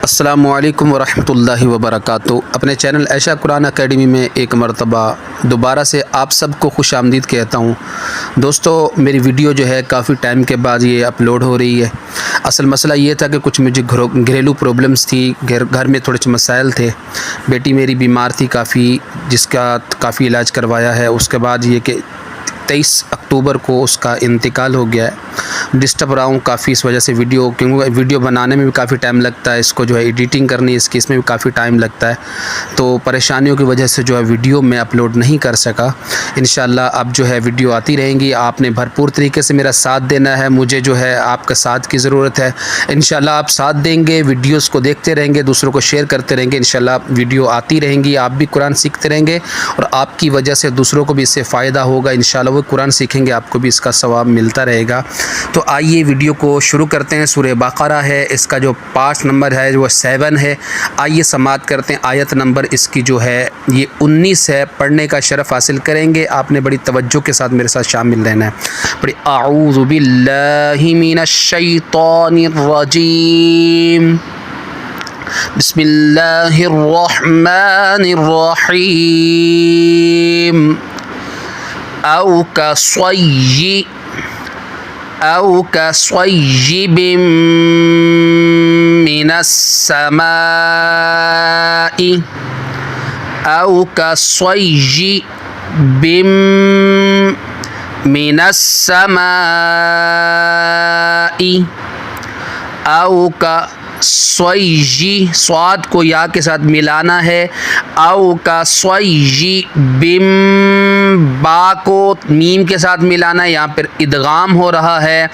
السلام علیکم ورحمۃ اللہ وبرکاتہ۔ اپنے چینل عائشہ قرآن اکیڈمی میں ایک مرتبہ دوبارہ سے آپ سب کو خوش آمدید کہتا ہوں۔ دوستو، میری ویڈیو جو ہے کافی ٹائم کے بعد یہ اپلوڈ ہو رہی ہے۔ اصل مسئلہ یہ تھا کہ کچھ مجھے گھریلو پرابلمس تھی، گھر میں تھوڑے سے مسائل تھے۔ بیٹی میری بیمار تھی کافی، جس کا کافی علاج کروایا ہے۔ اس کے بعد یہ کہ 23 اکتوبر کو اس کا انتقال ہو گیا ہے۔ ڈسٹرب رہا ہوں کافی اس وجہ سے کیونکہ ویڈیو بنانے میں بھی کافی ٹائم لگتا ہے، اس کو جو ہے ایڈیٹنگ کرنی اس میں بھی کافی ٹائم لگتا ہے، تو پریشانیوں کی وجہ سے جو ہے ویڈیو میں اپلوڈ نہیں کر سکا۔ انشاءاللہ اب جو ہے ویڈیو آتی رہیں گی۔ آپ نے بھرپور طریقے سے میرا ساتھ دینا ہے، مجھے جو ہے آپ کا ساتھ کی ضرورت ہے۔ انشاءاللہ آپ ساتھ دیں گے، ویڈیوز کو دیکھتے رہیں گے، دوسروں کو شیئر کرتے رہیں گے، انشاءاللہ ویڈیو آتی رہیں گی، آپ بھی قرآن سیکھتے رہیں گے اور آپ کی وجہ سے دوسروں کو بھی اس سے فائدہ ہوگا۔ انشاءاللہ وہ قرآن سیکھیں گے، آپ کو بھی اس کا ثواب ملتا رہے گا۔ تو آئیے ویڈیو کو شروع کرتے ہیں۔ سورہ بقرہ ہے، اس کا جو پارٹ نمبر ہے وہ 7 ہے۔ آئیے سماعت کرتے ہیں۔ آیت نمبر اس کی جو ہے یہ 19 ہے۔ پڑھنے کا شرف حاصل کریں گے، آپ نے بڑی توجہ کے ساتھ میرے ساتھ شامل رہنا ہے۔ بڑی اعوذ باللہ من الشیطان الرجیم، بسم اللہ الرحمن الرحیم۔ او کصیب من السماء، او کصیب من السماء، او کصیب، صاد کو یا کے ساتھ ملانا ہے، او کصیب، با کو میم کے ساتھ ملانا ہے، یہاں پر ادغام ہو رہا ہے،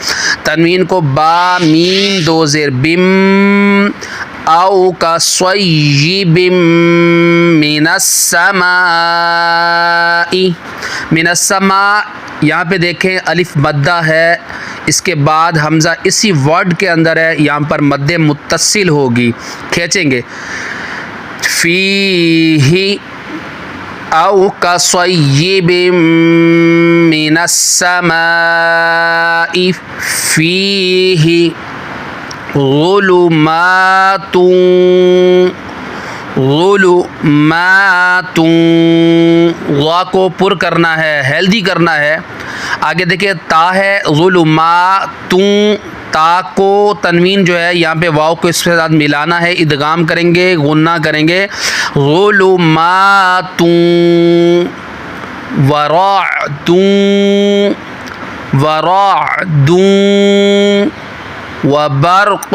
تنوین کو با میم دو زیر بم، او کصیب من السماء، من السماء، یہاں پہ دیکھیں الف مدہ ہے، اس کے بعد حمزہ اسی ورڈ کے اندر ہے، یہاں پر مد متصل ہوگی، کھینچیں گے، فیہ، او کصیب من السماء فیہ ظلمات، ظلمات، غا کو پر کرنا ہے، ہیلدی کرنا ہے۔ آگے دیکھیں تا ہے، ظلمات، تا کو تنوین جو ہے یہاں پہ واو کو اس کے ساتھ ملانا ہے، ادغام کریں گے، غنہ کریں گے، ظلمات ورعد، ورعد وبرق،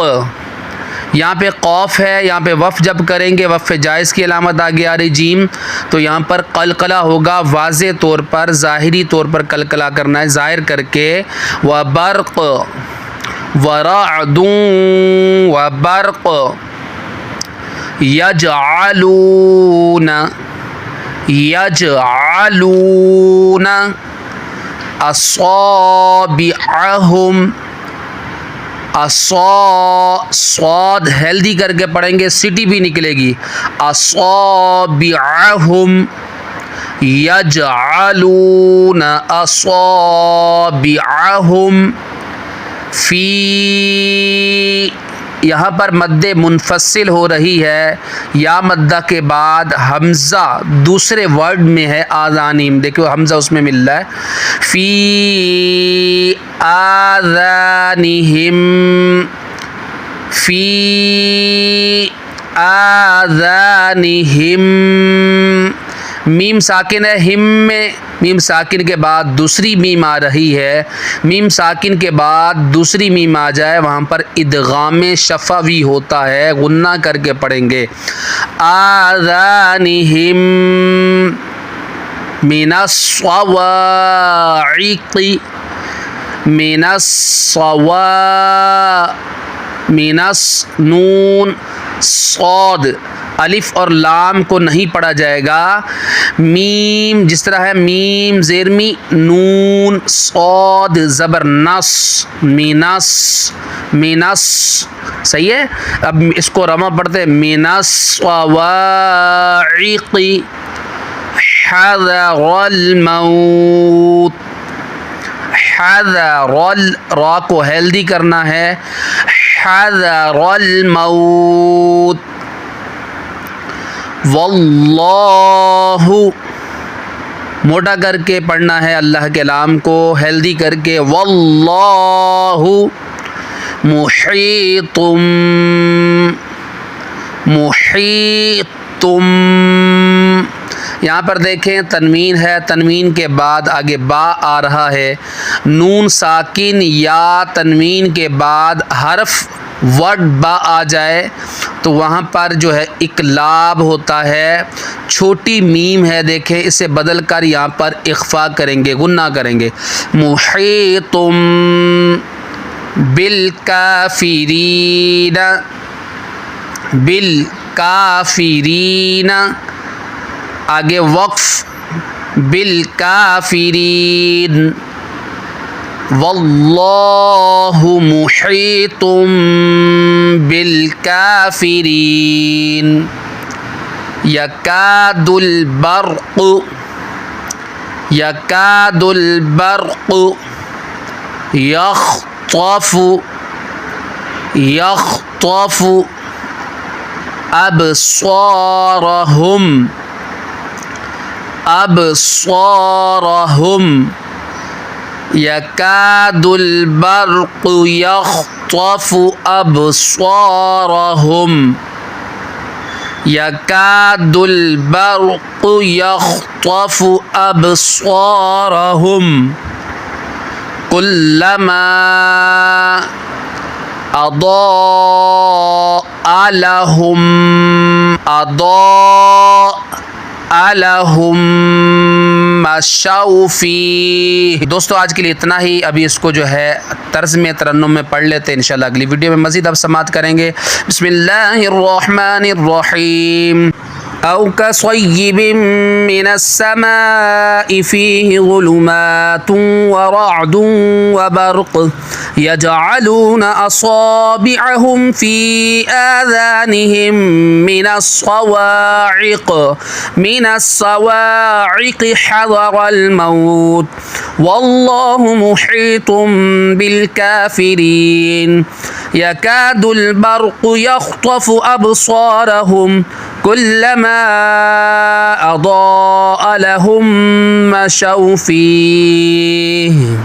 یہاں پہ قوف ہے، یہاں پہ وف جب کریں گے، وف جائز کی علامت آگے آ رہی جیم، تو یہاں پر قلقلہ ہوگا، واضح طور پر ظاہری طور پر قلقلہ کرنا ہے، ظاہر کر کے، وبرق، ورعد وبرق، یجعلون، یجعلون اصابعہم، صاد ہیلدی کر کے پڑھیں گے، سٹی بھی نکلے گی، اصابعہم، یجعلون اصابعہم فی، یہاں پر مد منفصل ہو رہی ہے، یا مدہ کے بعد حمزہ دوسرے ورڈ میں ہے، آذانیم، دیکھو حمزہ اس میں مل رہا ہے، فی آذانہم، فی آذانہم، میم ساکن ہے، ہم میں میم ساکن کے بعد دوسری میم آ رہی ہے، میم ساکن کے بعد دوسری میم آ جائے وہاں پر ادغام شفوی ہوتا ہے، غنہ کر کے پڑھیں گے، آذانہم من الصواعق، من من نون صاد، الف اور لام کو نہیں پڑھا جائے گا، میم جس طرح ہے، میم زیرمی، نون صاد زبر نس، مینس، مینس، صحیح ہے۔ اب اس کو رمہ پڑھتے ہیں، من الصواعق حذر الموت، حذر، را کو ہیلدی کرنا ہے، حذر الموت واللہ موٹا کر کے پڑھنا ہے اللہ کے لام کو ہیلدی کر کے واللہ محیطم محیطم یہاں پر دیکھیں تنوین ہے تنوین کے بعد آگے با آ رہا ہے نون ساکن یا تنوین کے بعد حرف ورڈ با آ جائے تو وہاں پر جو ہے اقلاب ہوتا ہے چھوٹی میم ہے دیکھیں اسے بدل کر یہاں پر اخفا کریں گے غنہ کریں گے محیطم بالکافرین بالکافرین آگے وقف بالکافرین واللہ محیط بالکافرین یکاد البرق یکاد البرق یخطف یخطف ابصارہم ابصارہم یکاد البرق یخطف ابصارہم یکاد البرق یخطف ابصارہم کلما اضاء لهم مشوا فیہ۔ دوستو آج کے لیے اتنا ہی، ابھی اس کو جو ہے طرز میں ترنم میں پڑھ لیتے ہیں، انشاءاللہ اگلی ویڈیو میں مزید اب سماعت کریں گے۔ بسم اللہ الرحمن الرحیم أو كصيب من السماء فيه ظلمات ورعد وبرق يجعلون أصابعهم في آذانهم من الصواعق حذر الموت والله محيط بالكافرين يكاد البرق يخطف أبصارهم كلما أضاء لهم مشوا فيه